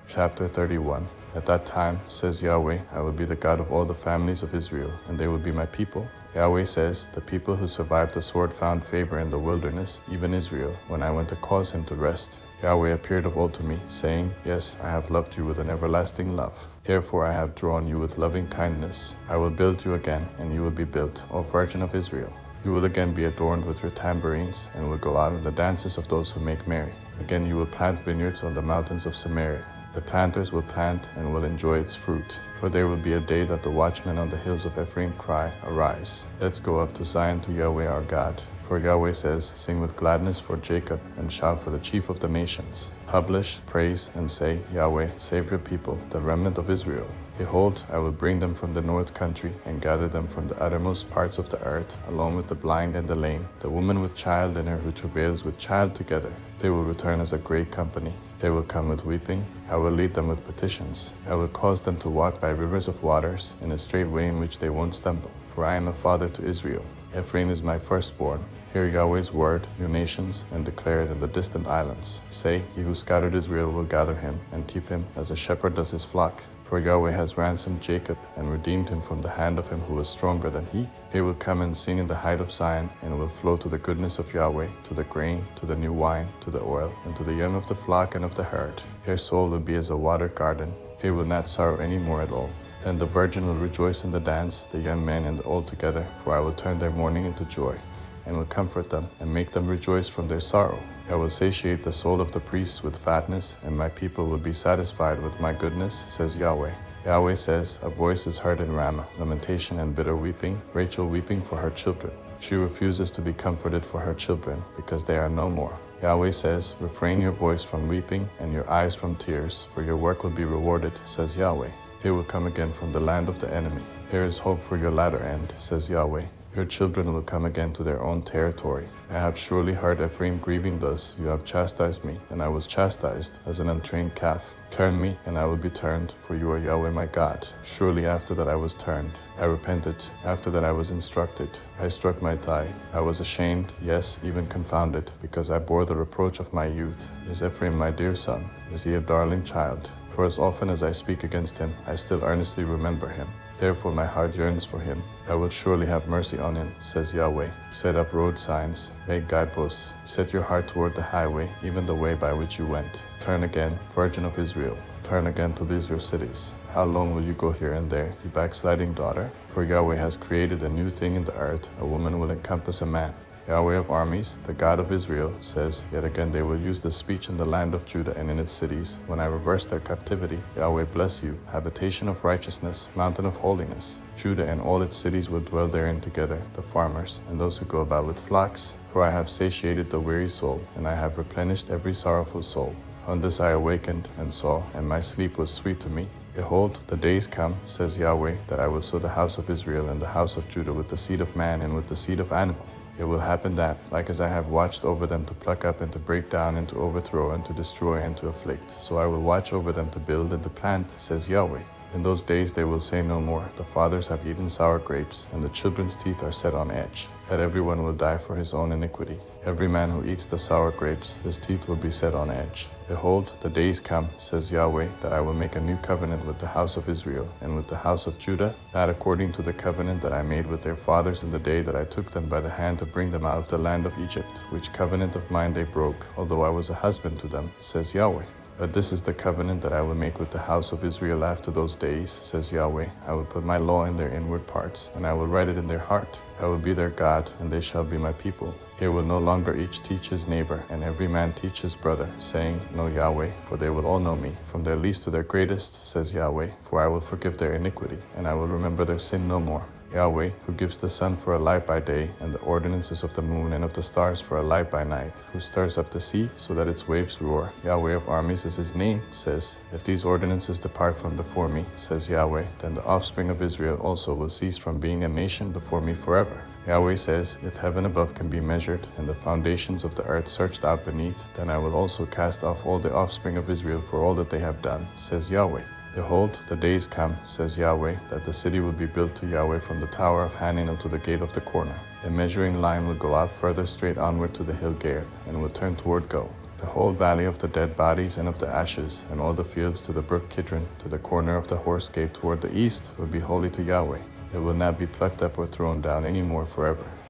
Chapter 31. At that time, says Yahweh, I will be the God of all the families of Israel, and they will be my people. Yahweh says, the people who survived the sword found favor in the wilderness, even Israel, when I went to cause him to rest. Yahweh appeared of old to me, saying, Yes, I have loved you with an everlasting love. Therefore I have drawn you with loving kindness. I will build you again, and you will be built, O Virgin of Israel. You will again be adorned with your tambourines, and will go out in the dances of those who make merry. Again you will plant vineyards on the mountains of Samaria. The planters will plant and will enjoy its fruit. For there will be a day that the watchmen on the hills of Ephraim cry, Arise, let's go up to Zion to Yahweh our God. For Yahweh says, Sing with gladness for Jacob, and shout for the chief of the nations. Publish, praise, and say, Yahweh, save your people, the remnant of Israel. Behold, I will bring them from the north country, and gather them from the uttermost parts of the earth, along with the blind and the lame, the woman with child in her who travails with child together. They will return as a great company. They will come with weeping. I will lead them with petitions. I will cause them to walk by rivers of waters, in a straight way in which they won't stumble. For I am a father to Israel. Ephraim is my firstborn. Hear Yahweh's word, you nations, and declare it in the distant islands. Say, He who scattered Israel will gather him, and keep him as a shepherd does his flock. For Yahweh has ransomed Jacob, and redeemed him from the hand of him who was stronger than he. They will come and sing in the height of Zion, and will flow to the goodness of Yahweh, to the grain, to the new wine, to the oil, and to the young of the flock and of the herd. Their soul will be as a watered garden. They will not sorrow any more at all. Then the virgin will rejoice in the dance, the young men and the old together, for I will turn their mourning into joy, and will comfort them, and make them rejoice from their sorrow. I will satiate the soul of the priests with fatness, and my people will be satisfied with my goodness, says Yahweh. Yahweh says, a voice is heard in Ramah, lamentation and bitter weeping, Rachel weeping for her children. She refuses to be comforted for her children, because they are no more. Yahweh says, refrain your voice from weeping, and your eyes from tears, for your work will be rewarded, says Yahweh. They will come again from the land of the enemy. There is hope for your latter end, says Yahweh. Your children will come again to their own territory. I have surely heard Ephraim grieving thus. You have chastised me, and I was chastised as an untrained calf. Turn me, and I will be turned, for you are Yahweh my God. Surely after that I was turned. I repented. After that I was instructed. I struck my thigh. I was ashamed, yes, even confounded, because I bore the reproach of my youth. Is Ephraim my dear son? Is he a darling child? For as often as I speak against him, I still earnestly remember him. Therefore my heart yearns for him. I will surely have mercy on him, says Yahweh. Set up road signs, make guideposts. Set your heart toward the highway, even the way by which you went. Turn again, Virgin of Israel. Turn again to these your cities. How long will you go here and there, you backsliding daughter? For Yahweh has created a new thing in the earth. A woman will encompass a man. Yahweh of armies, the God of Israel, says, Yet again they will use this speech in the land of Judah and in its cities. When I reverse their captivity, Yahweh bless you, habitation of righteousness, mountain of holiness. Judah and all its cities will dwell therein together, the farmers, and those who go about with flocks. For I have satiated the weary soul, and I have replenished every sorrowful soul. On this I awakened and saw, and my sleep was sweet to me. Behold, the days come, says Yahweh, that I will sow the house of Israel and the house of Judah with the seed of man and with the seed of animal. It will happen that, like as I have watched over them to pluck up and to break down and to overthrow and to destroy and to afflict, so I will watch over them to build and to plant, says Yahweh. In those days they will say no more, the fathers have eaten sour grapes, and the children's teeth are set on edge. That everyone will die for his own iniquity. Every man who eats the sour grapes, his teeth will be set on edge. Behold, the days come, says Yahweh, that I will make a new covenant with the house of Israel and with the house of Judah, not according to the covenant that I made with their fathers in the day that I took them by the hand to bring them out of the land of Egypt, which covenant of mine they broke, although I was a husband to them, says Yahweh. But this is the covenant that I will make with the house of Israel after those days, says Yahweh. I will put my law in their inward parts, and I will write it in their heart. I will be their God, and they shall be my people. They will no longer each teach his neighbor, and every man teach his brother, saying, Know Yahweh, for they will all know me, from their least to their greatest, says Yahweh. For I will forgive their iniquity, and I will remember their sin no more. Yahweh, who gives the sun for a light by day, and the ordinances of the moon and of the stars for a light by night, who stirs up the sea so that its waves roar, Yahweh of armies is his name, says, If these ordinances depart from before me, says Yahweh, then the offspring of Israel also will cease from being a nation before me forever. Yahweh says, If heaven above can be measured, and the foundations of the earth searched out beneath, then I will also cast off all the offspring of Israel for all that they have done, says Yahweh. Behold, the days come, says Yahweh, that the city will be built to Yahweh from the tower of Hananel to the gate of the corner. A measuring line will go out further straight onward to the hill Gad, and will turn toward Go. The whole valley of the dead bodies and of the ashes, and all the fields to the brook Kidron, to the corner of the horse gate toward the east, will be holy to Yahweh. It will not be plucked up or thrown down any more forever.